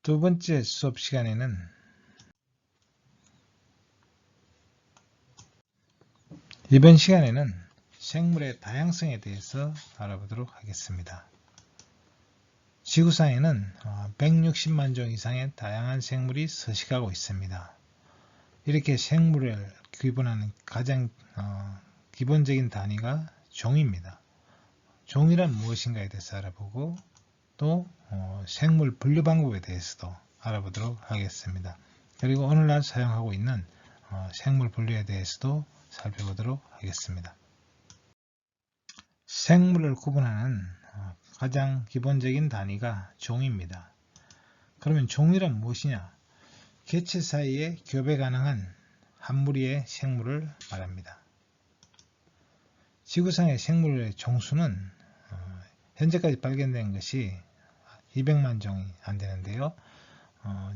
두 번째 수업 시간에는 이번 시간에는 생물의 다양성에 대해서 알아보도록 하겠습니다. 지구상에는 160만 종 이상의 다양한 생물이 서식하고 있습니다. 이렇게 생물을 구분하는 가장 기본적인 단위가 종입니다. 종이란 무엇인가에 대해서 알아보고 또 생물 분류 방법에 대해서도 알아보도록 하겠습니다. 그리고 오늘날 사용하고 있는 생물 분류에 대해서도 살펴보도록 하겠습니다. 생물을 구분하는 가장 기본적인 단위가 종입니다. 그러면 종이란 무엇이냐? 개체 사이에 교배 가능한 한 무리의 생물을 말합니다. 지구상의 생물의 종수는 현재까지 발견된 것이 200만 종이 안 되는데요.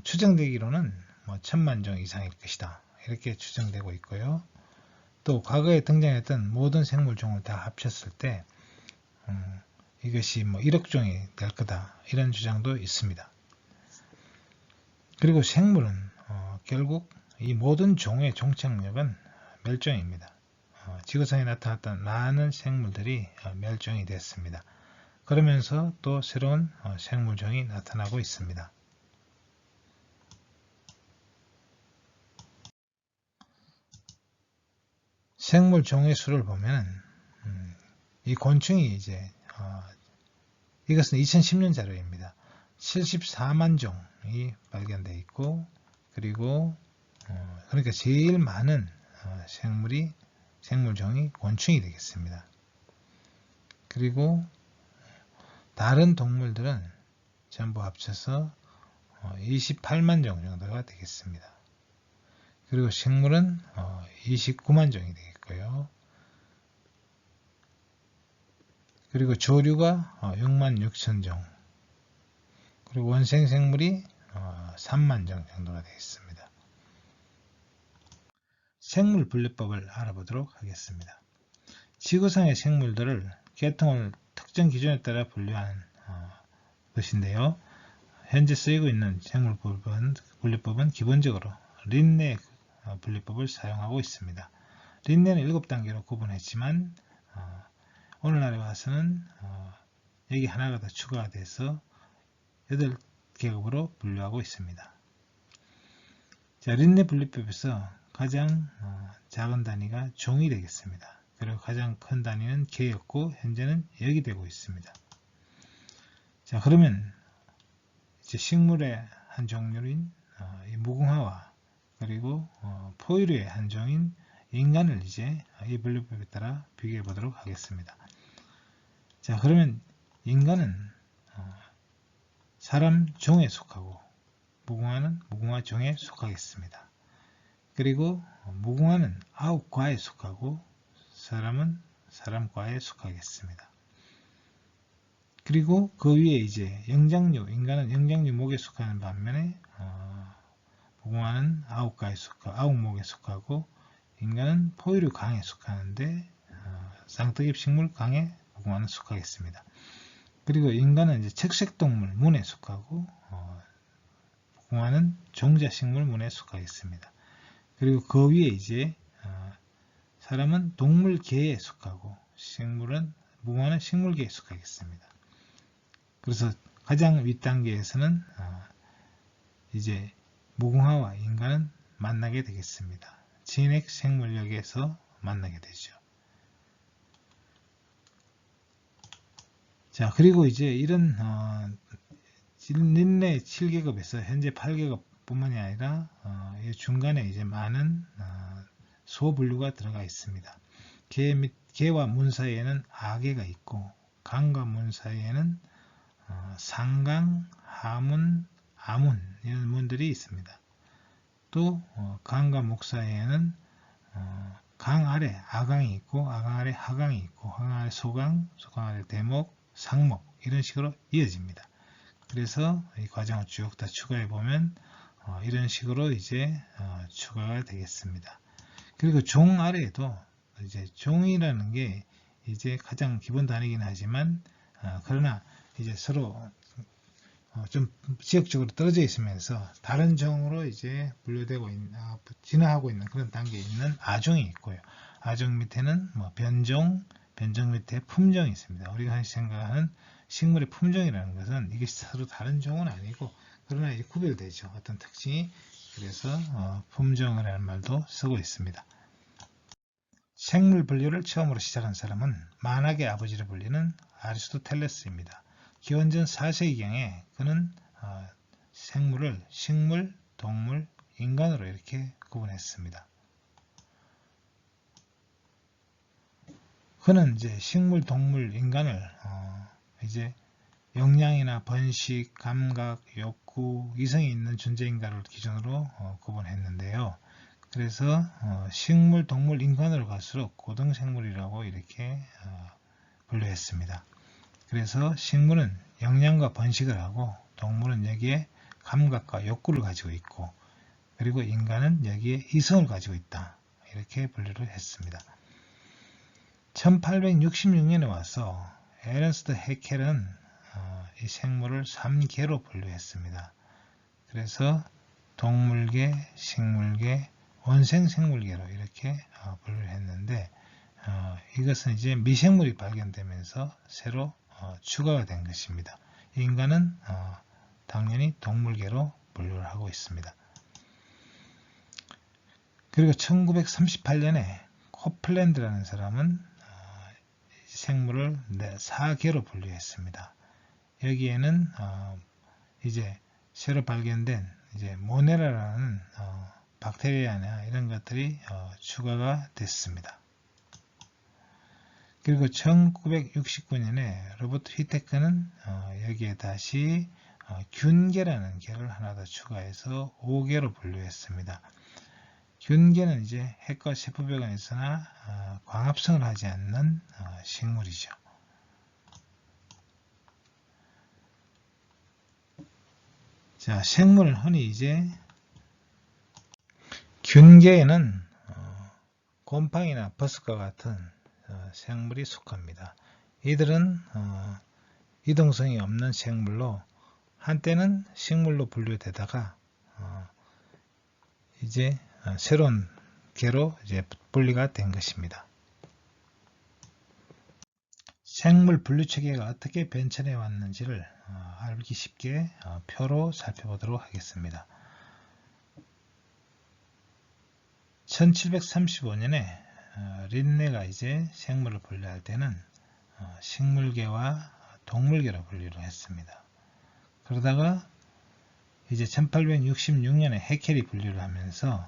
추정되기로는 1000만 종 이상일 것이다. 이렇게 추정되고 있고요. 또 과거에 등장했던 모든 생물종을 다 합쳤을 때 이것이 1억 종이 될 거다. 이런 주장도 있습니다. 그리고 생물은 결국 이 모든 종의 종착역은 멸종입니다. 지구상에 나타났던 많은 생물들이 멸종이 됐습니다. 그러면서 또 새로운 생물종이 나타나고 있습니다. 생물 종의 수를 보면 이 곤충이 이것은 2010년 자료입니다. 74만 종이 발견되어 있고 그리고 그러니까 제일 많은 생물종이 곤충이 되겠습니다. 그리고 다른 동물들은 전부 합쳐서 28만 종 정도가 되겠습니다. 그리고 식물은 29만 종이 되겠고요. 그리고 조류가 6만 6천 종, 그리고 원생생물이 3만 종 정도가 되겠습니다. 생물 분류법을 알아보도록 하겠습니다. 지구상의 생물들을 계통을 특정 기준에 따라 분류하는 것인데요. 현재 쓰이고 있는 생물 분류법은 기본적으로 린네 분류법을 사용하고 있습니다. 린네는 7단계로 구분했지만 오늘날에 와서는 여기 하나가 더 추가가 돼서 8계급으로 분류하고 있습니다. 자, 린네 분류법에서 가장 작은 단위가 종이 되겠습니다. 그리고 가장 큰 단위는 개였고 현재는 역이 되고 있습니다. 자, 그러면 이제 식물의 한 종류인 무궁화와 그리고 포유류의 한 종인 인간을 이제 이 분류법에 따라 비교해 보도록 하겠습니다. 자, 그러면 인간은 사람 종에 속하고 무궁화는 무궁화 종에 속하겠습니다. 그리고 무궁화는 아욱과에 속하고 사람은 사람과에 속하겠습니다. 그리고 그 위에 이제 영장류, 인간은 영장류목에 속하는 반면에 무궁화는 아욱목에 속하고 인간은 포유류 강에 속하는데 쌍떡잎 식물 강에 무궁화는 속하겠습니다. 그리고 인간은 이제 책색동물 문에 속하고 무궁화는 종자식물 문에 속하겠습니다. 그리고 그 위에 이제 사람은 동물계에 속하고 무궁화는 식물계에 속하겠습니다. 그래서 가장 윗단계에서는 이제 무궁화와 인간은 만나게 되겠습니다. 진핵 생물역에서 만나게 되죠. 자, 그리고 이제 이런 린네 7계급에서 현재 8계급 뿐만이 아니라 중간에 이제 많은 소분류가 들어가 있습니다. 개와 문 사이에는 아개가 있고 강과 문 사이에는 상강, 하문, 아문 이런 문들이 있습니다. 또 강과 목 사이에는 강 아래 아강이 있고 아강 아래 하강이 있고 하강 아래 소강, 소강 아래 대목, 상목 이런 식으로 이어집니다. 그래서 이 과정을 쭉 다 추가해 보면 이런 식으로 이제 추가가 되겠습니다. 그리고 종 아래에도 이제 종이라는 게 이제 가장 기본 단위이긴 하지만 그러나 이제 서로 좀 지역적으로 떨어져 있으면서 다른 종으로 이제 분류되고 진화하고 있는 그런 단계에 있는 아종이 있고요. 아종 밑에는 뭐 변종 밑에 품종이 있습니다. 우리가 항상 생각하는 식물의 품종이라는 것은 이게 서로 다른 종은 아니고 그러나 이제 구별되죠. 어떤 특징이. 그래서 품종이라는 말도 쓰고 있습니다. 생물 분류를 처음으로 시작한 사람은 만학의 아버지로 불리는 아리스토텔레스입니다. 기원전 4세기경에 그는 생물을 식물, 동물, 인간으로 이렇게 구분했습니다. 그는 이제 식물, 동물, 인간을 이제 역량이나 번식, 감각, 욕구, 이성이 있는 존재인가를 기준으로 구분했는데요. 그래서 식물, 동물, 인간으로 갈수록 고등생물이라고 이렇게 분류했습니다. 그래서 식물은 영양과 번식을 하고 동물은 여기에 감각과 욕구를 가지고 있고 그리고 인간은 여기에 이성을 가지고 있다. 이렇게 분류를 했습니다. 1866년에 와서 에른스트 해켈은 이 생물을 3계로 분류했습니다. 그래서 동물계, 식물계, 원생생물계로 이렇게 분류를 했는데 이것은 이제 미생물이 발견되면서 새로 추가가 된 것입니다. 인간은 당연히 동물계로 분류를 하고 있습니다. 그리고 1938년에 코플랜드라는 사람은 생물을 4계로 분류했습니다. 여기에는 이제 새로 발견된 이제 모네라라는 박테리아나 이런 것들이 추가가 됐습니다. 그리고 1969년에 로버트 휘테크는 여기에 다시 균계라는 계를 하나 더 추가해서 5계로 분류했습니다. 균계는 이제 핵과 세포벽안에서나 광합성을 하지 않는 식물이죠. 자, 생물은 흔히 이제 균계에는 곰팡이나 버섯과 같은 생물이 속합니다. 이들은 이동성이 없는 생물로 한때는 식물로 분류되다가 이제 새로운 계로 이제 분리가 된 것입니다. 생물 분류 체계가 어떻게 변천해 왔는지를 알기 쉽게 표로 살펴보도록 하겠습니다. 1735년에 린네가 이제 생물을 분류할 때는 식물계와 동물계로 분류를 했습니다. 그러다가 이제 1866년에 해켈이 분류를 하면서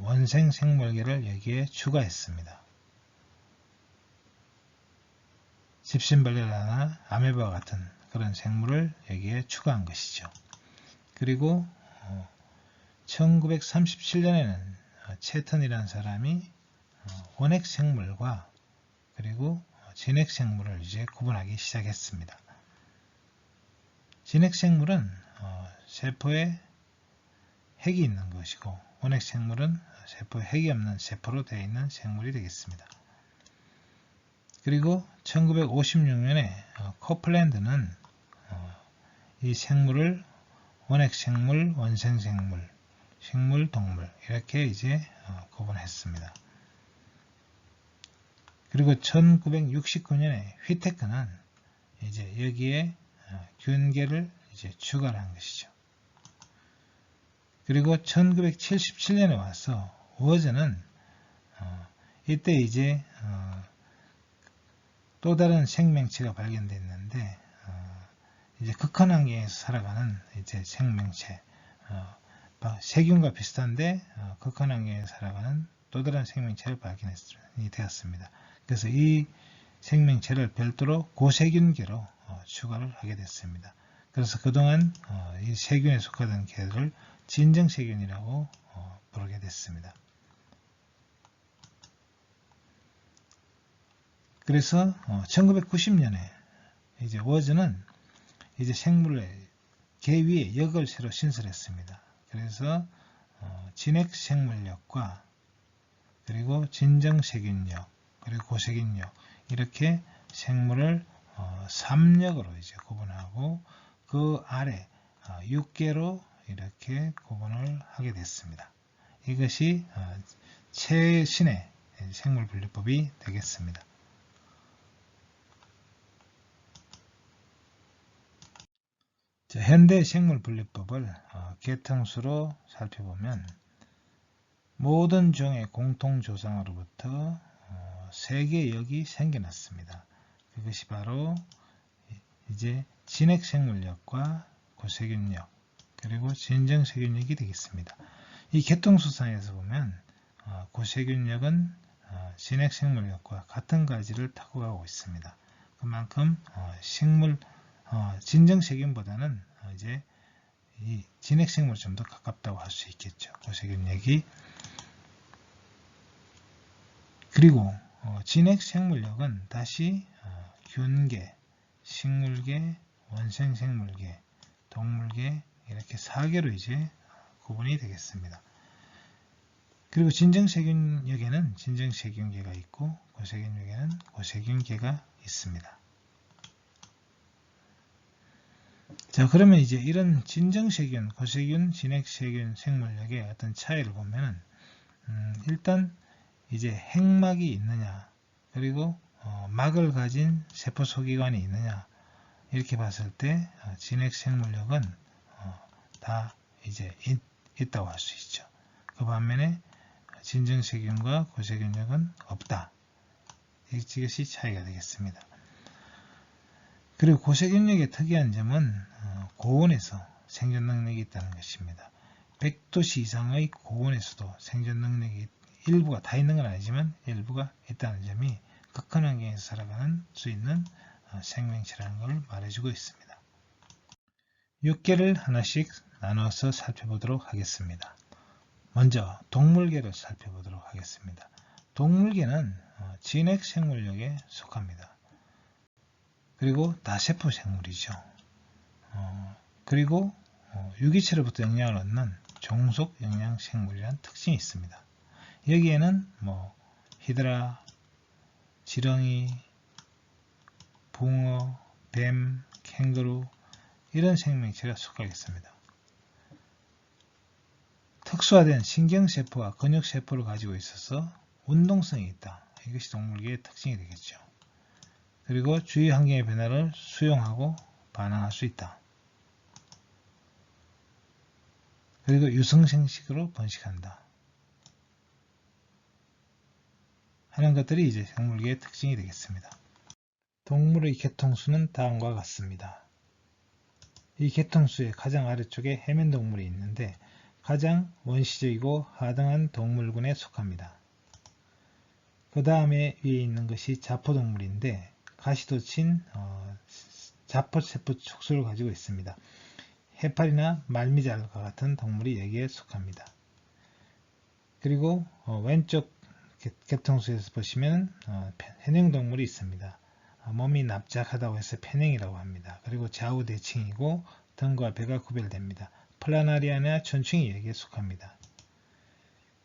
원생생물계를 여기에 추가했습니다. 집신벌레나 아메바와 같은 그런 생물을 여기에 추가한 것이죠. 그리고 1937년에는 채턴이라는 사람이 원핵생물과 그리고 진핵생물을 이제 구분하기 시작했습니다. 진핵생물은 세포에 핵이 있는 것이고 원핵생물은 세포에 핵이 없는 세포로 되어 있는 생물이 되겠습니다. 그리고 1956년에 코플랜드는 이 생물을 원핵생물, 원생생물, 식물, 동물 이렇게 이제 구분했습니다. 그리고 1969년에 휘테크는 이제 여기에 균계를 이제 추가를 한 것이죠. 그리고 1977년에 와서 워즈는 이때 이제 또 다른 생명체가 발견됐는데 이제 극한 환경에서 살아가는 이제 생명체, 세균과 비슷한데 극한 환경에서 살아가는 또 다른 생명체를 발견이 되었습니다. 그래서 이 생명체를 별도로 고세균계로 추가를 하게 됐습니다. 그래서 그동안 이 세균에 속하던 개를 진정세균이라고 부르게 됐습니다. 그래서 1990년에 이제 워즈는 이제 생물의 개 위에 역을 새로 신설했습니다. 그래서 진핵생물역과 그리고 진정세균역 그리고 고세균역 이렇게 생물을 3역으로 이제 구분하고 그 아래 6개로 이렇게 구분을 하게 됐습니다. 이것이 최신의 생물분류법이 되겠습니다. 현대 생물분류법을 계통수로 살펴보면 모든 종의 공통조상으로부터 3개의 역이 생겨났습니다. 그것이 바로 이제 진핵생물역과 고세균역 그리고 진정세균역이 되겠습니다. 이 계통수상에서 보면 고세균역은 진핵생물역과 같은 가지를 타고 가고 있습니다. 그만큼 진정세균보다는 이제 이 진핵생물이 좀 더 가깝다고 할 수 있겠죠. 고세균역이. 그리고 진핵생물역은 다시 균계, 식물계, 원생생물계, 동물계 이렇게 4개로 이제 구분이 되겠습니다. 그리고 진정세균역에는 진정세균계가 있고 고세균역에는 고세균계가 있습니다. 자, 그러면 이제 이런 진정세균, 고세균, 진핵세균 생물역의 어떤 차이를 보면은 일단 이제 핵막이 있느냐, 그리고 막을 가진 세포 소기관이 있느냐 이렇게 봤을 때 진핵생물역은 다 이제 있다고 할 수 있죠. 그 반면에 진정세균과 고세균역은 없다. 이것이 차이가 되겠습니다. 그리고 고세균역의 특이한 점은 고온에서 생존 능력이 있다는 것입니다. 100도씨 이상의 고온에서도 생존 능력이 일부가 다 있는 건 아니지만 일부가 있다는 점이 극한 환경에서 살아가는 수 있는 생명체라는 걸 말해주고 있습니다. 6개를 하나씩 나눠서 살펴보도록 하겠습니다. 먼저 동물계를 살펴보도록 하겠습니다. 동물계는 진핵생물역에 속합니다. 그리고 다세포 생물이죠. 그리고 유기체로부터 영양을 얻는 종속 영양생물이라는 특징이 있습니다. 여기에는 히드라, 지렁이, 붕어, 뱀, 캥거루 이런 생명체가 속하겠습니다. 특수화된 신경세포와 근육세포를 가지고 있어서 운동성이 있다. 이것이 동물계의 특징이 되겠죠. 그리고 주위 환경의 변화를 수용하고 반응할 수 있다. 그리고 유성생식으로 번식한다. 하는 것들이 이제 생물계의 특징이 되겠습니다. 동물의 계통수는 다음과 같습니다. 이 계통수의 가장 아래쪽에 해면동물이 있는데 가장 원시적이고 하등한 동물군에 속합니다. 그 다음에 위에 있는 것이 자포동물인데 가시돋친 자포세포 촉수를 가지고 있습니다. 해파리나 말미잘과 같은 동물이 여기에 속합니다. 그리고 왼쪽 계통수에서 보시면 편행동물이 있습니다. 몸이 납작하다고 해서 편행이라고 합니다. 그리고 좌우 대칭이고 등과 배가 구별됩니다. 플라나리아나 촌충이 여기에 속합니다.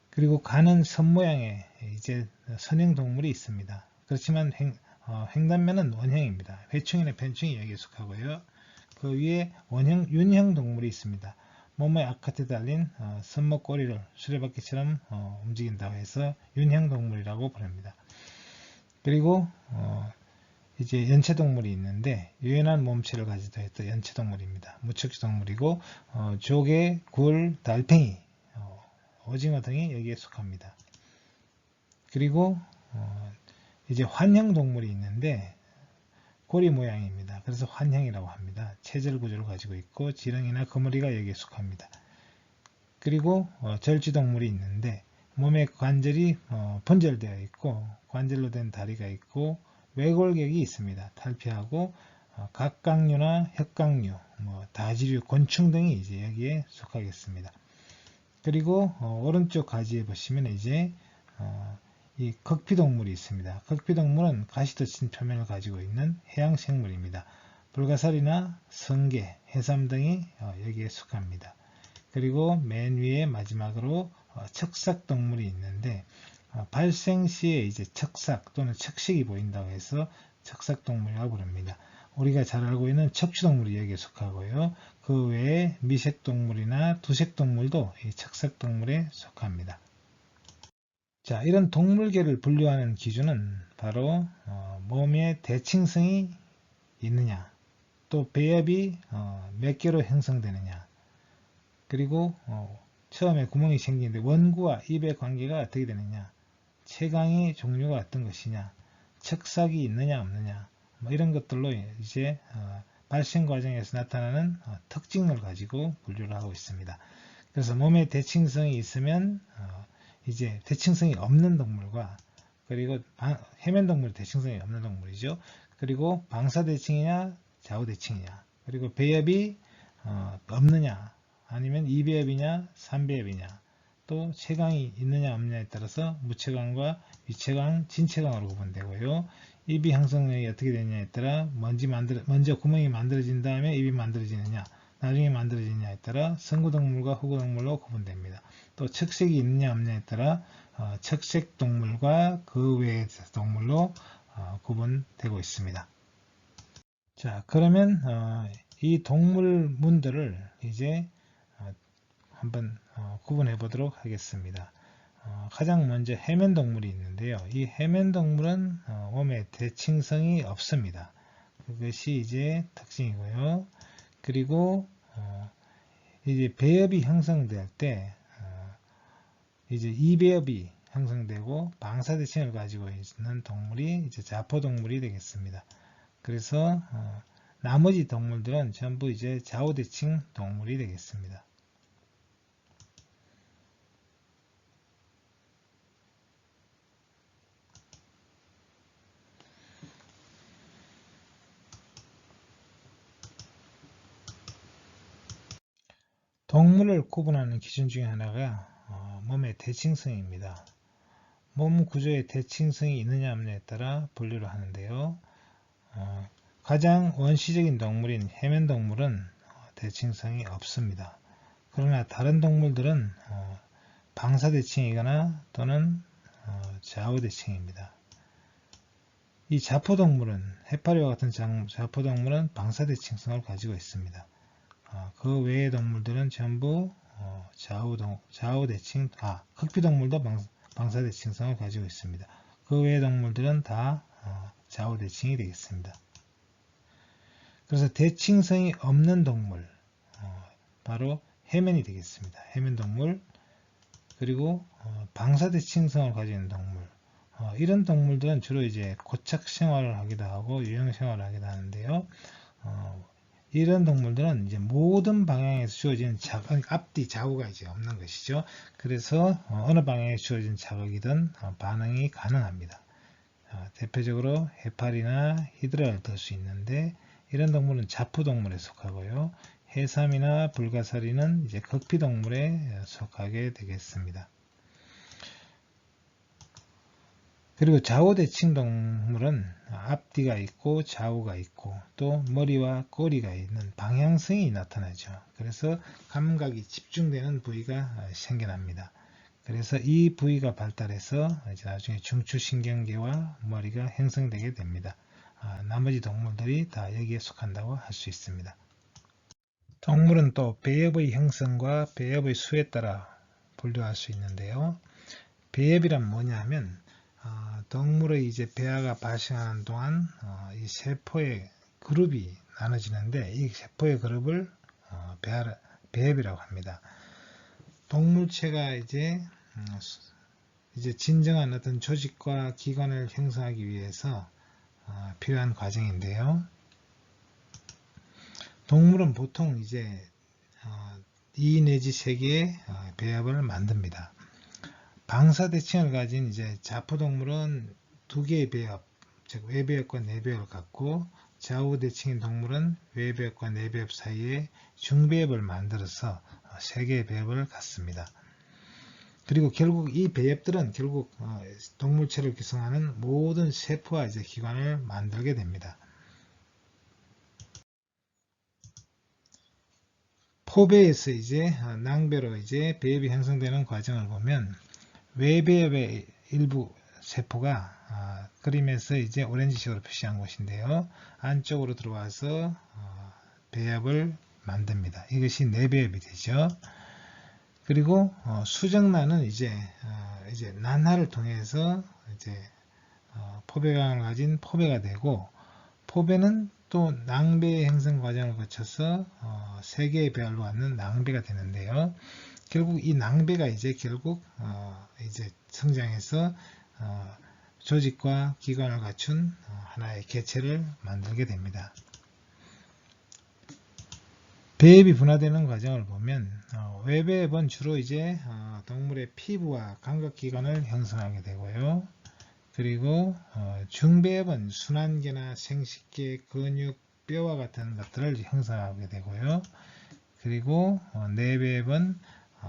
그리고 가는 선 모양의 이제 선형동물이 있습니다. 그렇지만 횡단면은 원형입니다. 회충이나 편충이 여기에 속하고요. 그 위에 윤형 동물이 있습니다. 몸의 앞끝에 달린 선목꼬리를 수레바퀴처럼 움직인다고 해서 윤형 동물이라고 부릅니다. 그리고 이제 연체동물이 있는데 유연한 몸체를 가지고 있던 연체동물입니다. 무척지동물이고 조개, 굴, 달팽이, 오징어 등이 여기에 속합니다. 그리고 이제 환형동물이 있는데 고리 모양입니다. 그래서 환형이라고 합니다. 체절 구조를 가지고 있고 지렁이나 거머리가 여기에 속합니다. 그리고 절지동물이 있는데 몸의 관절이 분절되어 있고 관절로 된 다리가 있고 외골격이 있습니다. 탈피하고 각각류나 혁각류, 다지류, 곤충 등이 이제 여기에 속하겠습니다. 그리고 오른쪽 가지에 보시면 이제 이 극피동물이 있습니다. 극피동물은 가시돋친 표면을 가지고 있는 해양생물입니다. 불가사리나 성게, 해삼 등이 여기에 속합니다. 그리고 맨 위에 마지막으로 척삭동물이 있는데 발생 시에 이제 척삭 또는 척식이 보인다고 해서 척삭동물이라고 부릅니다. 우리가 잘 알고 있는 척추동물이 여기에 속하고요. 그 외에 미색동물이나 두색동물도 이 척색동물에 속합니다. 자, 이런 동물계를 분류하는 기준은 바로 몸에 대칭성이 있느냐, 또 배엽이 몇 개로 형성되느냐, 그리고 처음에 구멍이 생기는데 원구와 입의 관계가 어떻게 되느냐, 채광의 종류가 어떤 것이냐, 척삭이 있느냐 없느냐, 뭐 이런 것들로 이제 발생 과정에서 나타나는 특징을 가지고 분류를 하고 있습니다. 그래서 몸에 대칭성이 있으면 이제 대칭성이 없는 동물과, 그리고 해면동물 대칭성이 없는 동물이죠. 그리고 방사대칭이냐 좌우대칭이냐, 그리고 배엽이 없느냐 아니면 이배엽이냐 삼배엽이냐, 또 채광이 있느냐 없느냐에 따라서 무채광과 위채광, 진채광으로 구분되고요. 입이 형성력이 어떻게 되느냐에 따라 먼저 구멍이 만들어진 다음에 입이 만들어지느냐, 나중에 만들어지느냐에 따라 성구동물과 후구동물로 구분됩니다. 또 척색이 있느냐 없느냐에 따라 척색동물과 그 외의 동물로 구분되고 있습니다. 자, 그러면 이 동물문들을 이제 한번 구분해 보도록 하겠습니다. 가장 먼저 해면동물이 있는데요. 이 해면동물은 몸에 대칭성이 없습니다. 그것이 이제 특징이고요. 그리고 이제 배엽이 형성될 때 이제 이배엽이 형성되고 방사대칭을 가지고 있는 동물이 이제 자포동물이 되겠습니다. 그래서 나머지 동물들은 전부 이제 좌우대칭 동물이 되겠습니다. 동물을 구분하는 기준 중에 하나가 몸의 대칭성입니다. 몸 구조의 대칭성이 있느냐 없느냐에 따라 분류를 하는데요. 가장 원시적인 동물인 해면동물은 대칭성이 없습니다. 그러나 다른 동물들은 방사대칭이거나 또는 좌우대칭입니다. 이 자포동물은, 해파리와 같은 자포동물은 방사대칭성을 가지고 있습니다. 그 외의 동물들은 전부 좌우대칭, 흑비동물도 방사대칭성을 가지고 있습니다. 그 외의 동물들은 다 좌우대칭이 되겠습니다. 그래서 대칭성이 없는 동물, 바로 해면이 되겠습니다. 해면동물, 그리고 방사대칭성을 가지고 있는 동물, 이런 동물들은 주로 이제 고착 생활을 하기도 하고 유형 생활을 하기도 하는데요. 이런 동물들은 이제 모든 방향에서 주어지는 자극, 앞뒤 좌우가 이제 없는 것이죠. 그래서 어느 방향에 주어진 자극이든 반응이 가능합니다. 대표적으로 해파리나 히드라를 들 수 있는데, 이런 동물은 자포동물에 속하고요. 해삼이나 불가사리는 이제 극피동물에 속하게 되겠습니다. 그리고 좌우대칭 동물은 앞뒤가 있고 좌우가 있고 또 머리와 꼬리가 있는 방향성이 나타나죠. 그래서 감각이 집중되는 부위가 생겨납니다. 그래서 이 부위가 발달해서 이제 나중에 중추신경계와 머리가 형성되게 됩니다. 나머지 동물들이 다 여기에 속한다고 할 수 있습니다. 동물은 또 배엽의 형성과 배엽의 수에 따라 분류할 수 있는데요. 배엽이란 뭐냐 하면 동물의 이제 배아가 발생하는 동안 이 세포의 그룹이 나눠지는데, 이 세포의 그룹을 배엽이라고 합니다. 동물체가 이제 진정한 어떤 조직과 기관을 형성하기 위해서 필요한 과정인데요. 동물은 보통 이제 2 내지 3개의 배엽을 만듭니다. 방사대칭을 가진 이제 자포동물은 2개의 배엽, 즉 외배엽과 내배엽을 갖고, 좌우대칭인 동물은 외배엽과 내배엽 사이에 중배엽을 만들어서 3개의 배엽을 갖습니다. 그리고 결국 이 배엽들은 결국 동물체를 구성하는 모든 세포와 이제 기관을 만들게 됩니다. 포배에서 이제 낭배로 이제 배엽이 형성되는 과정을 보면, 외배엽의 일부 세포가 그림에서 이제 오렌지색으로 표시한 것인데요. 안쪽으로 들어와서 배엽을 만듭니다. 이것이 내배엽이 되죠. 그리고 수정란은 이제 난화를 통해서 이제 포배강을 가진 포배가 되고, 포배는 또 낭배의 형성 과정을 거쳐서 세 개의 배열로 갖는 낭배가 되는데요. 결국 이 낭배가 이제 이제 성장해서 조직과 기관을 갖춘 하나의 개체를 만들게 됩니다. 배엽이 분화되는 과정을 보면 외배엽은 주로 이제 동물의 피부와 감각기관을 형성하게 되고요. 그리고 중배엽은 순환계나 생식계, 근육, 뼈와 같은 것들을 형성하게 되고요. 그리고 내배엽은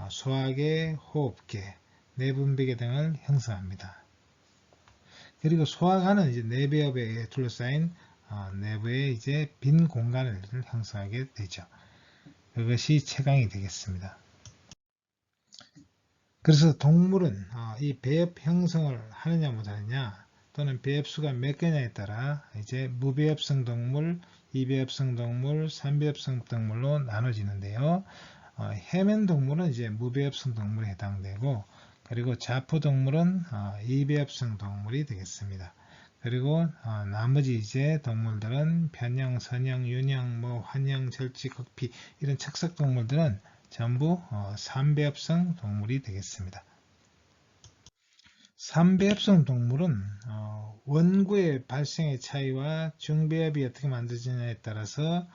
소화계, 호흡계, 내분비계 등을 형성합니다. 그리고 소화관은 이제 내배엽에 둘러싸인 내부의 이제 빈 공간을 형성하게 되죠. 그것이 채광이 되겠습니다. 그래서 동물은 이 배엽 형성을 하느냐 못하느냐, 또는 배엽수가 몇 개냐에 따라 이제 무배엽성 동물, 이배엽성 동물, 삼배엽성 동물로 나눠지는데요. 해면 동물은 이제 무배엽성 동물에 해당되고, 그리고 자포 동물은 이배엽성 동물이 되겠습니다. 그리고 나머지 이제 동물들은 편형, 선형, 윤형, 환형, 절지, 극피 이런 척석 동물들은 전부 삼배엽성 동물이 되겠습니다. 삼배엽성 동물은 원구의 발생의 차이와 중배엽이 어떻게 만들어지냐에 따라서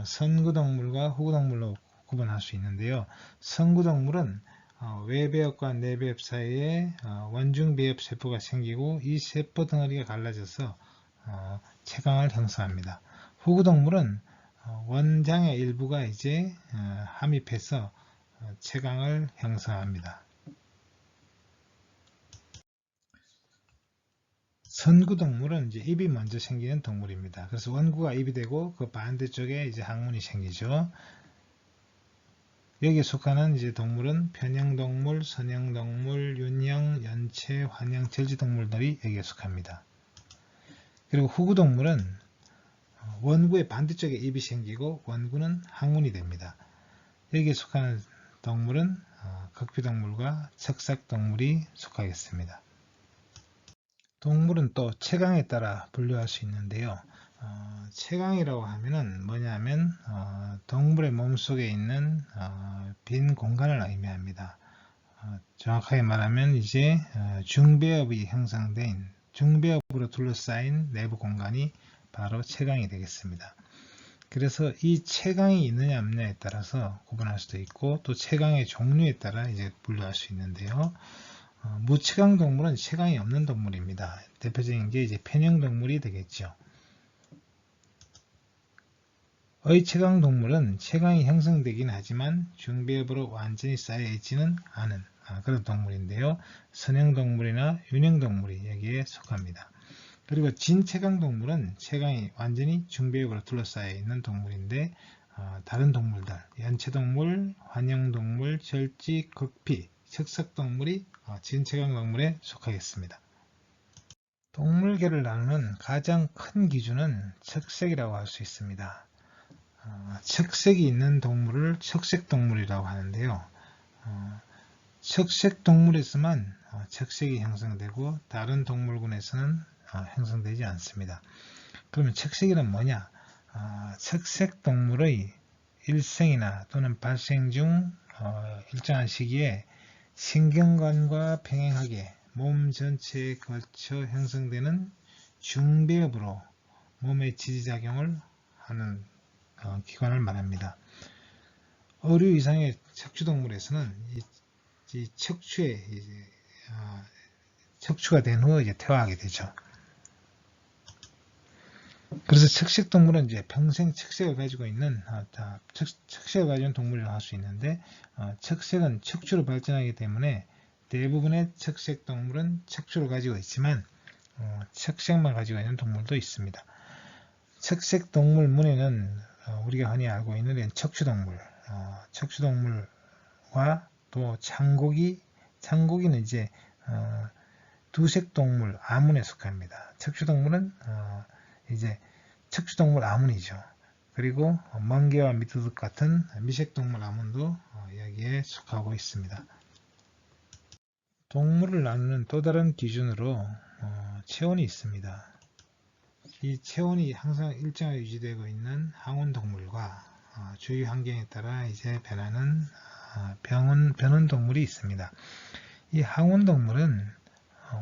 선구동물과 후구동물로 구분할 수 있는데요. 선구동물은 외배엽과 내배엽 사이에 원중배엽 세포가 생기고 이 세포 덩어리가 갈라져서 채광을 형성합니다. 후구동물은 원장의 일부가 이제 함입해서 채광을 형성합니다. 선구동물은 이제 입이 먼저 생기는 동물입니다. 그래서 원구가 입이 되고 그 반대쪽에 이제 항문이 생기죠. 여기에 속하는 이제 동물은 편형동물, 선형동물, 윤형, 연체, 환형, 절지동물들이 여기에 속합니다. 그리고 후구동물은 원구의 반대쪽에 입이 생기고 원구는 항문이 됩니다. 여기에 속하는 동물은 극피동물과 척삭동물이 속하겠습니다. 동물은 또 체강에 따라 분류할 수 있는데요. 체강이라고 하면은 뭐냐면 동물의 몸속에 있는 빈 공간을 의미합니다. 정확하게 말하면 이제 중배엽이 형성된 중배엽으로 둘러싸인 내부 공간이 바로 체강이 되겠습니다. 그래서 이 체강이 있느냐 없느냐에 따라서 구분할 수도 있고, 또 체강의 종류에 따라 이제 분류할 수 있는데요. 무체강 동물은 체강이 없는 동물입니다. 대표적인 게 이제 편형 동물이 되겠죠. 의체강 동물은 체강이 형성되긴 하지만 중배엽으로 완전히 쌓여 있지는 않은 그런 동물인데요. 선형 동물이나 윤형 동물이 여기에 속합니다. 그리고 진체강 동물은 체강이 완전히 중배엽으로 둘러싸여 있는 동물인데, 다른 동물들, 연체동물, 환형동물, 절지, 극피, 척석동물이 진체강 동물에 속하겠습니다. 동물계를 나누는 가장 큰 기준은 척색이라고 할 수 있습니다. 척색이 있는 동물을 척색동물이라고 하는데요. 척색동물에서만 척색이 형성되고 다른 동물군에서는 형성되지 않습니다. 그러면 척색이란 뭐냐? 척색동물의 일생이나 또는 발생 중 일정한 시기에 신경관과 병행하게 몸 전체에 걸쳐 형성되는 중배엽으로 몸의 지지작용을 하는 기관을 말합니다. 어류 이상의 척추동물에서는 이 척추가 된 후 이제 퇴화하게 되죠. 그래서 척색동물은 이제 평생 척색을 가지고 있는 척색을 가지고 있는 동물이라고 할 수 있는데, 척색은 척추로 발전하기 때문에 대부분의 척색동물은 척추를 가지고 있지만 척색만 가지고 있는 동물도 있습니다. 척색동물 문에는 우리가 흔히 알고 있는 척추동물, 척추동물과 또 창고기는 이제 두색동물 아문에 속합니다. 척추동물은 이제 척추동물 아문이죠. 그리고 멍게와 미두둑 같은 미색동물 아몬도 여기에 속하고 있습니다. 동물을 나누는 또 다른 기준으로 체온이 있습니다. 이 체온이 항상 일정하게 유지되고 있는 항온동물과 주위 환경에 따라 이제 변하는 변온동물이 있습니다. 이 항온동물은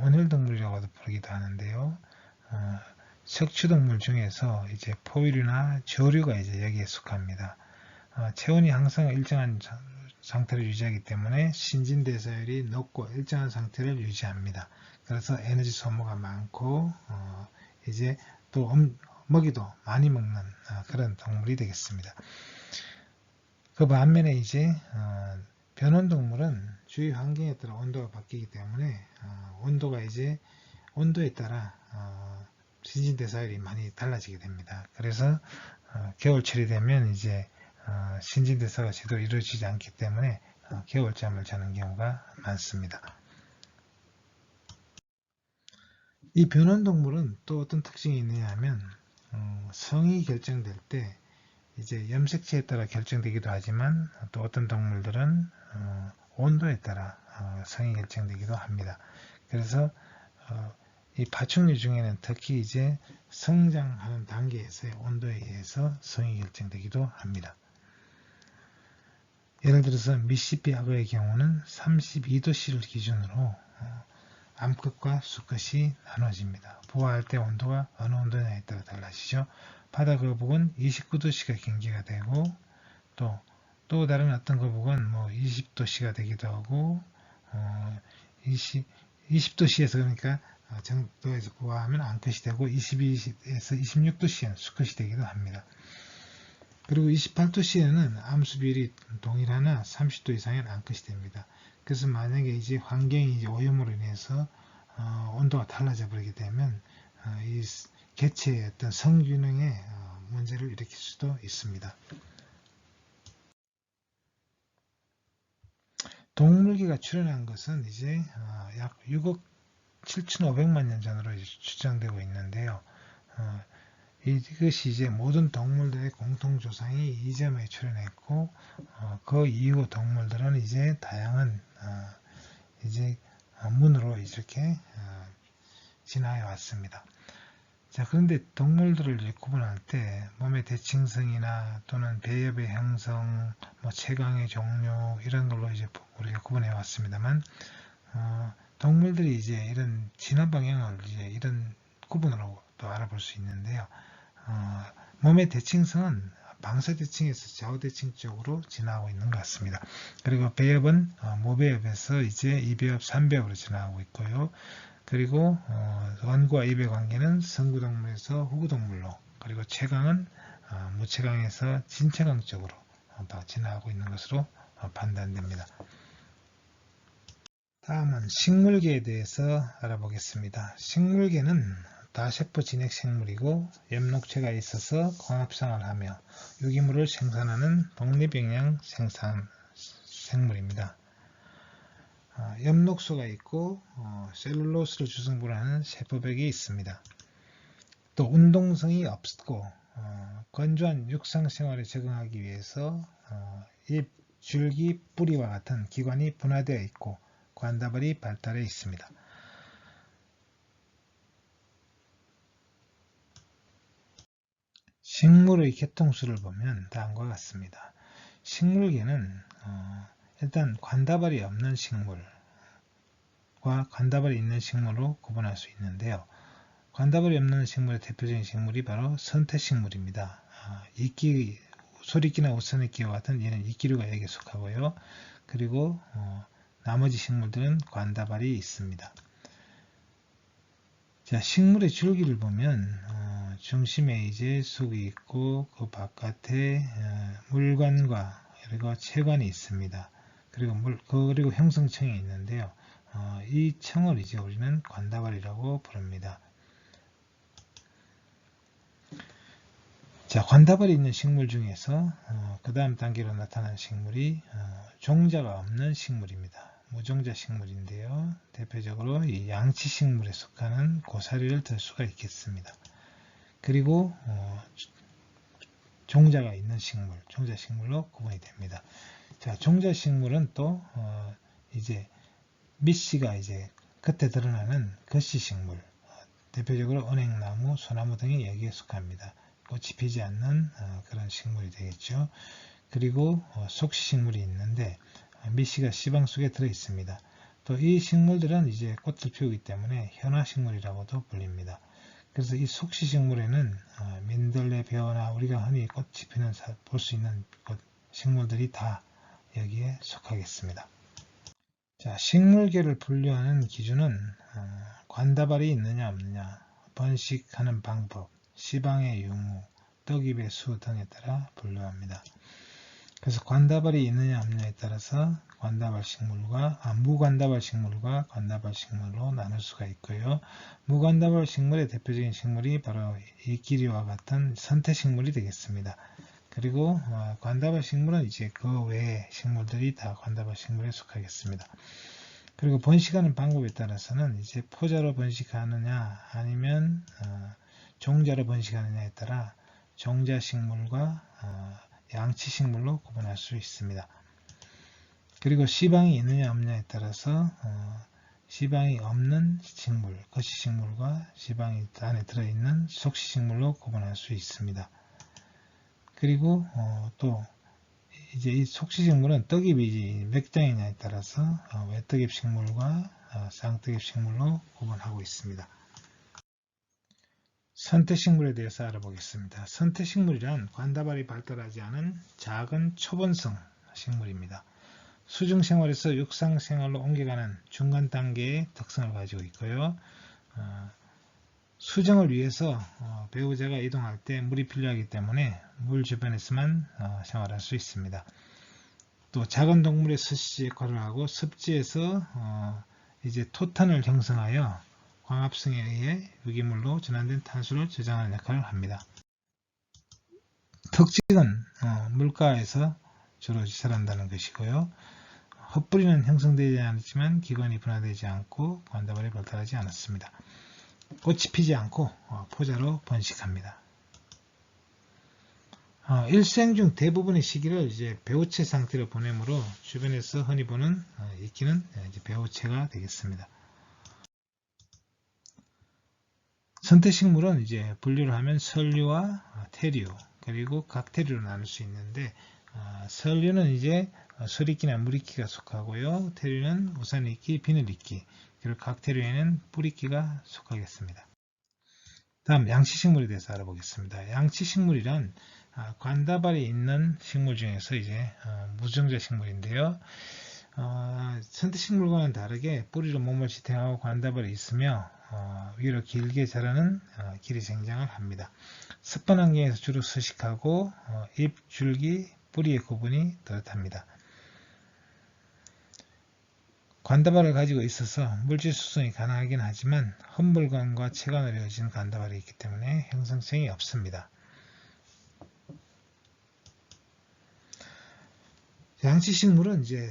온혈동물이라고도 부르기도 하는데요. 척추동물 중에서 이제 포유류나 조류가 이제 여기에 속합니다. 체온이 항상 일정한 상태를 유지하기 때문에 신진대사율이 높고 일정한 상태를 유지합니다. 그래서 에너지 소모가 많고 이제 또 먹이도 많이 먹는 그런 동물이 되겠습니다. 그 반면에 이제 변온동물은 주위 환경에 따라 온도가 바뀌기 때문에 온도에 따라 신진대사율이 많이 달라지게 됩니다. 그래서 겨울철이 되면 이제 신진대사가 제대로 이루어지지 않기 때문에 겨울잠을 자는 경우가 많습니다. 이 변온동물은 또 어떤 특징이 있느냐 하면 성이 결정될 때 이제 염색체에 따라 결정되기도 하지만 또 어떤 동물들은 온도에 따라 성이 결정되기도 합니다. 그래서 이 파충류 중에는 특히 이제 성장하는 단계에서의 온도에 의해서 성이 결정되기도 합니다. 예를 들어서 미시시피 악어의 경우는 32도씨를 기준으로 암컷과 수컷이 나눠집니다. 부화할 때 온도가 어느 온도냐에 따라 달라지죠. 바다 거북은 29도씨가 경계가 되고 또 다른 어떤 거북은 뭐 20도씨가 되기도 하고 20도씨에서 그러니까 정도에서 부화하면 암컷이 되고 22에서 26도씨에는 수컷이 되기도 합니다. 그리고 28도씨에는 암수 비율이 동일하나 30도 이상의 암컷이 됩니다. 그래서 만약에 이제 환경이 이제 오염으로 인해서 온도가 달라져 버리게 되면 이 개체의 어떤 성균형에 문제를 일으킬 수도 있습니다. 동물계가 출현한 것은 이제 약 6억 7,500만 년 전으로 추정되고 있는데요. 이것이 이제 모든 동물들의 공통조상이 이 점에 출현했고 그 이후 동물들은 이제 다양한 이제 문으로 이렇게 진화해 왔습니다. 자, 그런데 동물들을 구분할 때 몸의 대칭성이나 또는 배엽의 형성, 뭐 체강의 종류 이런 걸로 이제 우리가 구분해 왔습니다만 동물들이 이제 이런 진화 방향을 이제 이런 구분으로 또 알아볼 수 있는데요. 몸의 대칭성은 방사대칭에서 좌우대칭 쪽으로 진화하고 있는 것 같습니다. 그리고 배엽은 모배엽에서 이제 이배엽, 삼배엽으로 진화하고 있고요. 그리고 원구와 입의 관계는 성구동물에서 후구동물로, 그리고 체강은 무체강에서 진체강 쪽으로 진화하고 있는 것으로 판단됩니다. 다음은 식물계에 대해서 알아보겠습니다. 식물계는 다세포 진핵 생물이고 엽록체가 있어서 광합성을 하며 유기물을 생산하는 독립영양 생산 생물입니다. 엽록소가 있고 셀룰로스를 주성분을 하는 세포벽이 있습니다. 또 운동성이 없고 건조한 육상 생활에 적응하기 위해서 잎, 줄기, 뿌리와 같은 기관이 분화되어 있고 관다발이 발달해 있습니다. 식물의 개통수를 보면 다음과 같습니다. 식물계는 일단 관다발이 없는 식물과 관다발이 있는 식물로 구분할 수 있는데요. 관다발이 없는 식물의 대표적인 식물이 바로 선태식물입니다. 이끼, 소리끼나 옷선이끼와 같은 얘는 이끼류가 여기에 속하고요. 그리고 나머지 식물들은 관다발이 있습니다. 자, 식물의 줄기를 보면 중심에 이제 쑥이 있고 그 바깥에 물관과 그리고 체관이 있습니다. 그리고 형성층이 있는데요. 이 층을 이제 우리는 관다발이라고 부릅니다. 자, 관다발이 있는 식물 중에서 그 다음 단계로 나타난 식물이 종자가 없는 식물입니다. 무종자 식물인데요. 대표적으로 이 양치식물에 속하는 고사리를 들 수가 있겠습니다. 그리고 종자가 있는 식물, 종자식물로 구분이 됩니다. 자, 종자식물은 또 이제 밑씨가 이제 겉에 드러나는 겉씨식물, 대표적으로 은행나무, 소나무 등이 여기에 속합니다. 꽃이 피지 않는 그런 식물이 되겠죠. 그리고 속씨식물이 있는데 밑씨가 씨방 속에 들어 있습니다. 또 이 식물들은 이제 꽃을 피우기 때문에 현화식물이라고도 불립니다. 그래서 이 속씨식물에는 민들레, 배어나 우리가 흔히 꽃이 피는 볼 수 있는 식물들이 다 여기에 속하겠습니다. 자, 식물계를 분류하는 기준은 관다발이 있느냐 없느냐, 번식하는 방법, 시방의 유무, 떡잎의 수 등에 따라 분류합니다. 그래서 관다발이 있느냐 없느냐에 따라서 무관다발 식물과 관다발 식물로 나눌 수가 있고요. 무관다발 식물의 대표적인 식물이 바로 이 길이와 같은 선태식물이 되겠습니다. 그리고 관다발 식물은 이제 그 외의 식물들이 다 관다발 식물에 속하겠습니다. 그리고 번식하는 방법에 따라서는 이제 포자로 번식하느냐 아니면 종자로 번식하느냐에 따라 종자식물과 양치식물로 구분할 수 있습니다. 그리고 씨방이 있느냐 없느냐에 따라서 씨방이 없는 식물, 거시식물과 씨방이 안에 들어있는 속시식물로 구분할 수 있습니다. 그리고 또 이제 이 속시식물은 떡잎이 몇 장이냐에 따라서 외떡잎 식물과 쌍떡잎 식물로 구분하고 있습니다. 선태식물에 대해서 알아보겠습니다. 선태식물이란 관다발이 발달하지 않은 작은 초본성 식물입니다. 수중생활에서 육상생활로 옮겨가는 중간 단계의 특성을 가지고 있고요. 수정을 위해서 배우자가 이동할 때 물이 필요하기 때문에 물 주변에서만 생활할 수 있습니다. 또 작은 동물의 서식지 역할을 하고 습지에서 이제 토탄을 형성하여 광합성에 의해 유기물로 전환된 탄수를 저장하는 역할을 합니다. 특징은 물가에서 주로 지살한다는 것이고요. 헛뿌리는 형성되지 않았지만 기관이 분화되지 않고 관다발이 발달하지 않았습니다. 꽃이 피지 않고 포자로 번식합니다. 일생 중 대부분의 시기를 이제 배우체 상태로 보내므로 주변에서 흔히 보는 이끼는 이제 배우체가 되겠습니다. 선태식물은 이제 분류를 하면 설류와 태류 그리고 각태류로 나눌 수 있는데 설류는 이제 솔이끼나 물이끼가 속하고요. 태류는 우산이끼, 비늘이끼 그리고 각태류에는 뿌리끼가 속하겠습니다. 다음 양치식물에 대해서 알아보겠습니다. 양치식물이란 관다발이 있는 식물 중에서 이제 무정자 식물인데요. 선태식물과는 다르게 뿌리로 몸을 지탱하고 관다발이 있으며 위로 길게 자라는 길이 생장을 합니다. 습한 환경에서 주로 서식하고 잎, 줄기, 뿌리의 구분이 뚜렷합니다. 관다발을 가지고 있어서 물질 수송이 가능하긴 하지만 헛물관과 체관으로 이어진 관다발이 있기 때문에 형성성이 없습니다. 양치식물은 이제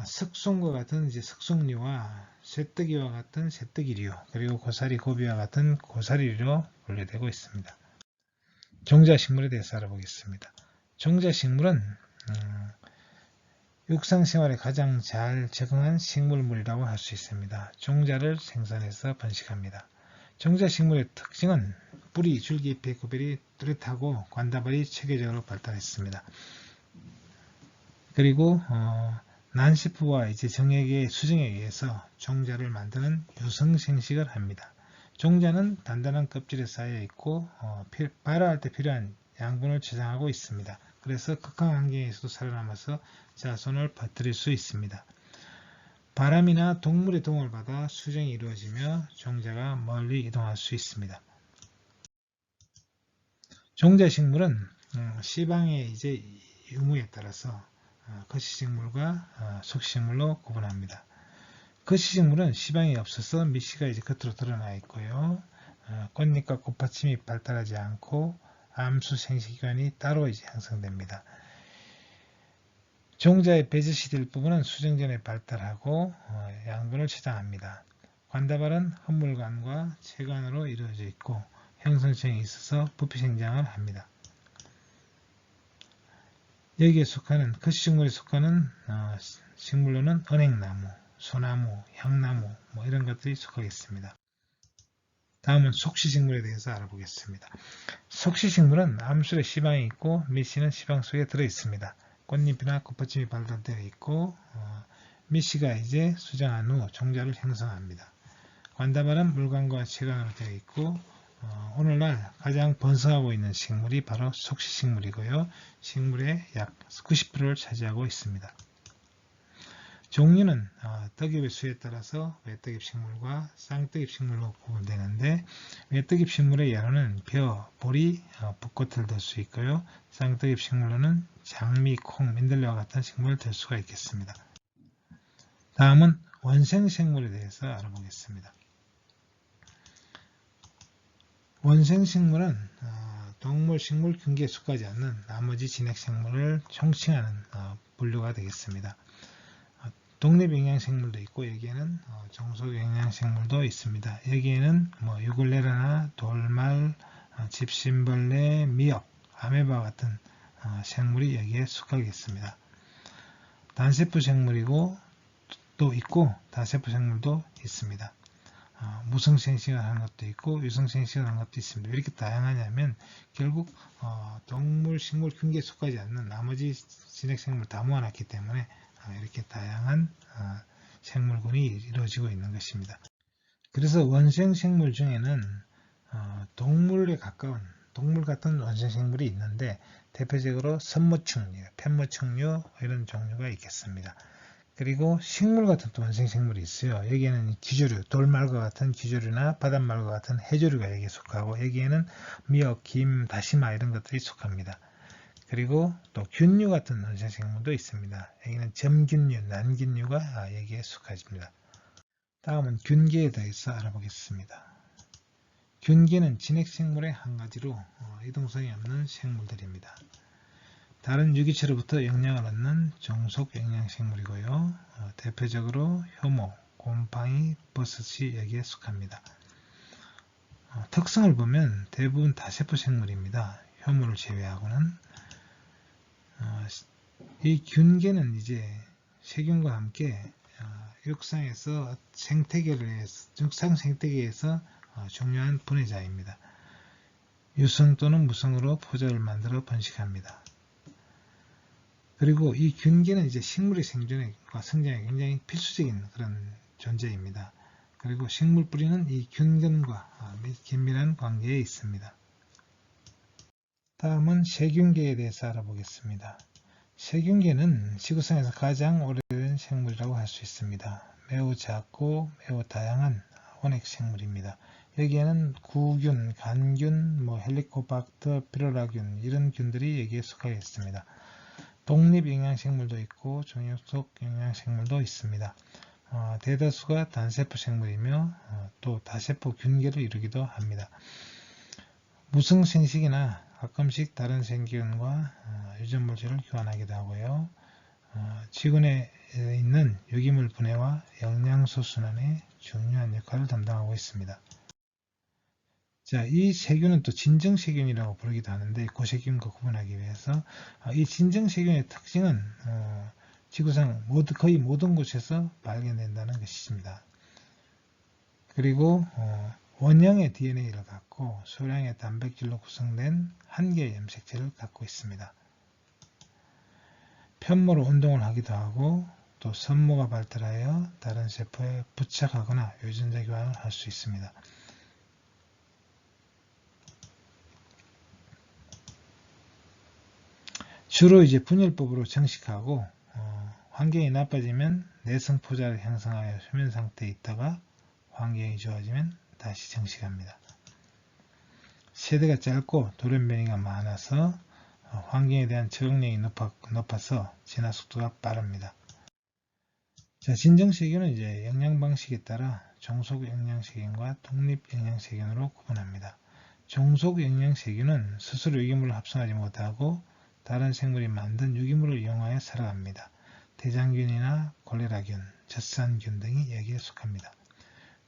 석송과 같은 이제 석송류와 쇠뜨기와 같은 쇠뜨기류 그리고 고사리, 고비와 같은 고사리류로 분류되고 있습니다. 종자식물에 대해서 알아보겠습니다. 종자식물은 육상생활에 가장 잘 적응한 식물물이라고 할 수 있습니다. 종자를 생산해서 번식합니다. 종자식물의 특징은 뿌리, 줄기, 잎의 구별이 뚜렷하고 관다발이 체계적으로 발달했습니다. 그리고 난시프와 이제 정액의 수정에 의해서 종자를 만드는 유성생식을 합니다. 종자는 단단한 껍질에 쌓여 있고 발화할 때 필요한 양분을 저장하고 있습니다. 그래서 극한 환경에서도 살아남아서 자손을 퍼뜨릴 수 있습니다. 바람이나 동물의 도움을 받아 수정이 이루어지며 종자가 멀리 이동할 수 있습니다. 종자식물은 씨방의 이제 유무에 따라서 거시식물과 속시식물로 구분합니다. 거시식물은 씨방이 없어서 밑씨가 이제 겉으로 드러나 있고요. 꽃잎과 꽃받침이 발달하지 않고 암수 생식기관이 따로 이제 형성됩니다. 종자의 배젖이 될 부분은 수정 전에 발달하고 양분을 저장합니다. 관다발은 헛물관과 체관으로 이루어져 있고 형성성이 있어서 부피 생장을 합니다. 여기에 속하는 거시식물에 속하는 식물로는 은행나무, 소나무, 향나무 뭐 이런 것들이 속하겠습니다. 다음은 속시식물에 대해서 알아보겠습니다. 속시식물은 암술에 시방이 있고 밑씨는 시방 속에 들어있습니다. 꽃잎이나 꽃받침이 발달되어 있고 밑씨가 이제 수정한 후 종자를 형성합니다. 관다발은 물관과 채관으로 되어 있고 오늘날 가장 번성하고 있는 식물이 바로 속시식물이고요. 식물의 약 90%를 차지하고 있습니다. 종류는 떡잎의 수에 따라서 외떡잎식물과 쌍떡잎식물로 구분되는데 외떡잎식물의 예로는 벼, 보리, 붓꽃을 들 수 있고요. 쌍떡잎식물로는 장미, 콩, 민들레와 같은 식물을 들 수가 있겠습니다. 다음은 원생식물에 대해서 알아보겠습니다. 원생식물은 동물, 식물 균기에 속하지 않는 나머지 진핵생물을 총칭하는 분류가 되겠습니다. 독립영양생물도 있고 여기에는 종속영양생물도 있습니다. 여기에는 유글레라나 돌말, 집신벌레, 미역, 아메바 같은 생물이 여기에 속하겠습니다. 단세포 생물이고 또 있고 다세포 생물도 있습니다. 무성생식을 하는 것도 있고 유성생식을 하는 것도 있습니다. 왜 이렇게 다양하냐면 결국 동물, 식물 균기에 속하지 않는 나머지 진핵생물 다 모아놨기 때문에 이렇게 다양한 생물군이 이루어지고 있는 것입니다. 그래서 원생생물 중에는 동물에 가까운 동물 같은 원생생물이 있는데 대표적으로 선모충류, 편모충류 이런 종류가 있겠습니다. 그리고 식물 같은 또 원생생물이 있어요. 여기에는 기조류, 돌말과 같은 기조류나 바닷말과 같은 해조류가 여기에 속하고 여기에는 미역, 김, 다시마 이런 것들이 속합니다. 그리고 또 균류 같은 원생생물도 있습니다. 여기는 점균류, 난균류가 여기에 속하십니다. 다음은 균계에 대해서 알아보겠습니다. 균계는 진핵생물의 한 가지로 이동성이 없는 생물들입니다. 다른 유기체로부터 영양을 얻는 종속영양생물이고요. 대표적으로 효모, 곰팡이, 버섯이 여기에 속합니다. 특성을 보면 대부분 다세포 생물입니다. 효모를 제외하고는 이 균계는 이제 세균과 함께 육상 생태계에서 중요한 분해자입니다. 유성 또는 무성으로 포자를 만들어 번식합니다. 그리고 이 균계는 이제 식물의 생존과 성장에 굉장히 필수적인 그런 존재입니다. 그리고 식물 뿌리는 이 균근과 긴밀한 관계에 있습니다. 다음은 세균계에 대해서 알아보겠습니다. 세균계는 지구상에서 가장 오래된 생물이라고 할 수 있습니다. 매우 작고 매우 다양한 원핵생물입니다. 여기에는 구균, 간균, 헬리코박터, 피로라균 이런 균들이 여기에 속하게 있습니다. 독립영양생물도 있고 종속영양생물도 있습니다. 대다수가 단세포 생물이며 또 다세포 균계를 이루기도 합니다. 무성생식이나 가끔씩 다른 생균과 유전물질을 교환하기도 하고요. 지구내에 있는 유기물 분해와 영양소 순환에 중요한 역할을 담당하고 있습니다. 자, 이 세균은 또 진정세균이라고 부르기도 하는데 고세균과 구분하기 위해서 이 진정세균의 특징은 지구상 거의 모든 곳에서 발견된다는 것입니다. 그리고 원형의 DNA를 갖고 소량의 단백질로 구성된 한 개의 염색체를 갖고 있습니다. 편모로 운동을 하기도 하고 또 선모가 발달하여 다른 세포에 부착하거나 유전자 교환을 할 수 있습니다. 주로 이제 분열법으로 정식하고 환경이 나빠지면 내성포자를 형성하여 수면 상태에 있다가 환경이 좋아지면 다시 정식합니다. 세대가 짧고 돌연변이가 많아서 환경에 대한 적응력이 높아서 진화 속도가 빠릅니다. 자, 진정세균은 이제 영양방식에 따라 종속영양세균과 독립영양세균으로 구분합니다. 종속영양세균은 스스로 유기물을 합성하지 못하고 다른 생물이 만든 유기물을 이용하여 살아갑니다. 대장균이나 콜레라균, 젖산균 등이 여기에 속합니다.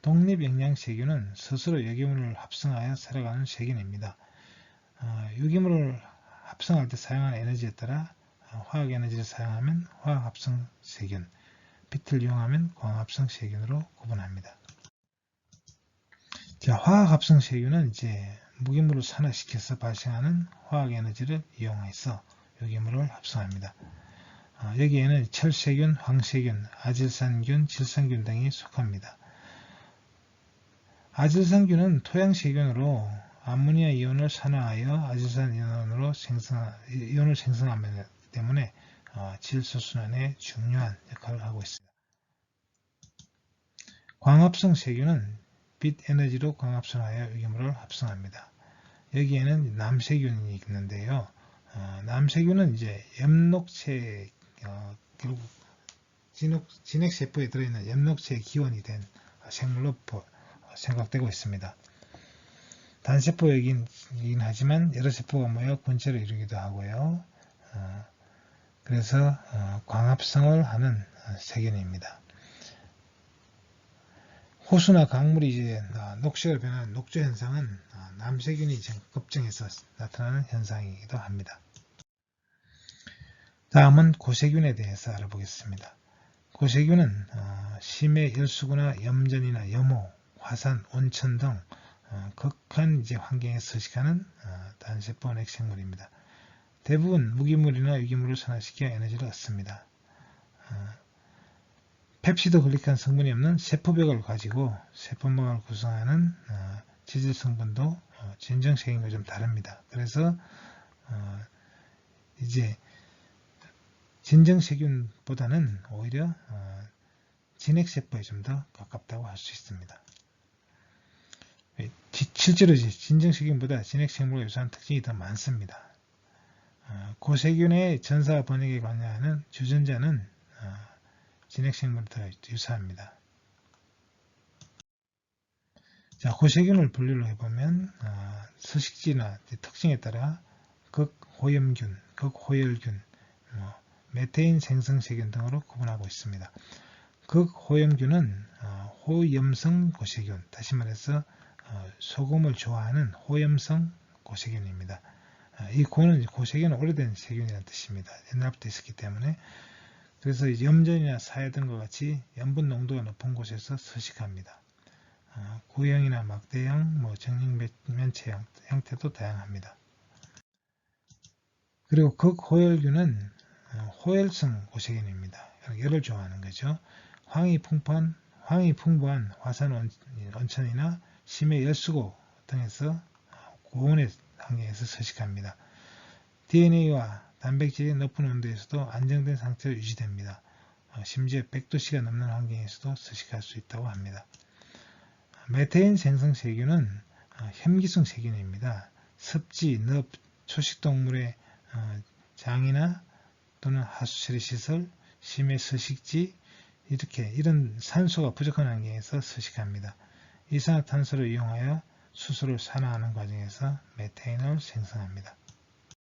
독립영양세균은 스스로 유기물을 합성하여 살아가는 세균입니다. 유기물을 합성할 때 사용하는 에너지에 따라 화학 에너지를 사용하면 화학합성 세균, 빛을 이용하면 광합성 세균으로 구분합니다. 자, 화학합성 세균은 이제 무기물을 산화시켜서 발생하는 화학 에너지를 이용해서 유기물을 합성합니다. 여기에는 철세균, 황세균, 아질산균, 질산균 등이 속합니다. 아질산균은 토양세균으로 암모니아 이온을 산화하여 아질산 이온을 생성하기 때문에 질소순환에 중요한 역할을 하고 있습니다. 광합성 세균은 빛 에너지로 광합성하여 유기물을 합성합니다. 여기에는 남세균이 있는데요. 남세균은 이제 엽록체, 결국 진핵세포에 들어있는 엽록체의 기원이 된 생물로 생각되고 있습니다. 단세포이긴 하지만 여러 세포가 모여 군체를 이루기도 하고요. 그래서 광합성을 하는 세균입니다. 호수나 강물이 이제 녹색으로 변하는 녹조 현상은 남세균이 급증해서 나타나는 현상이기도 합니다. 다음은 고세균에 대해서 알아보겠습니다. 고세균은 심해 열수구나 염전이나 염호, 화산, 온천 등 극한 환경에 서식하는 단세포 nek생물입니다. 대부분 무기물이나 유기물을 산화시켜 에너지를 얻습니다. 펩시도 글리칸 성분이 없는 세포벽을 가지고 세포막을 구성하는 지질 성분도 진정세균과 좀 다릅니다. 그래서 이제 진정세균보다는 오히려 진핵세포에 좀 더 가깝다고 할 수 있습니다. 실제로 진정세균보다 진핵생물과 유사한 특징이 더 많습니다. 고세균의 전사 번역에 관여하는 주전자는 진핵생물과 더 유사합니다. 자, 고세균을 분류를 해보면 서식지나 특징에 따라 극호염균, 극호열균, 메테인 생성세균 등으로 구분하고 있습니다. 극호염균은 호염성 고세균, 다시 말해서 소금을 좋아하는 호염성 고세균입니다. 이 고세균은 오래된 세균이라는 뜻입니다. 옛날부터 있었기 때문에. 그래서 염전이나 사야 등과 같이 염분 농도가 높은 곳에서 서식합니다. 구형이나 막대형, 정육면체 형태도 다양합니다. 그리고 극호열균은 호열성 고세균입니다. 열을 좋아하는 거죠. 황이 풍부한 화산 온천이나 심해 열수고 등에서 고온의 환경에서 서식합니다. DNA와 단백질이 높은 온도에서도 안정된 상태로 유지됩니다. 심지어 100도씨가 넘는 환경에서도 서식할 수 있다고 합니다. 메테인 생성 세균은 혐기성 세균입니다. 습지, 늪, 초식동물의 장이나 또는 하수처리시설, 심해 서식지, 이런 산소가 부족한 환경에서 서식합니다. 이산화탄소를 이용하여 수소를 산화하는 과정에서 메테인을 생성합니다.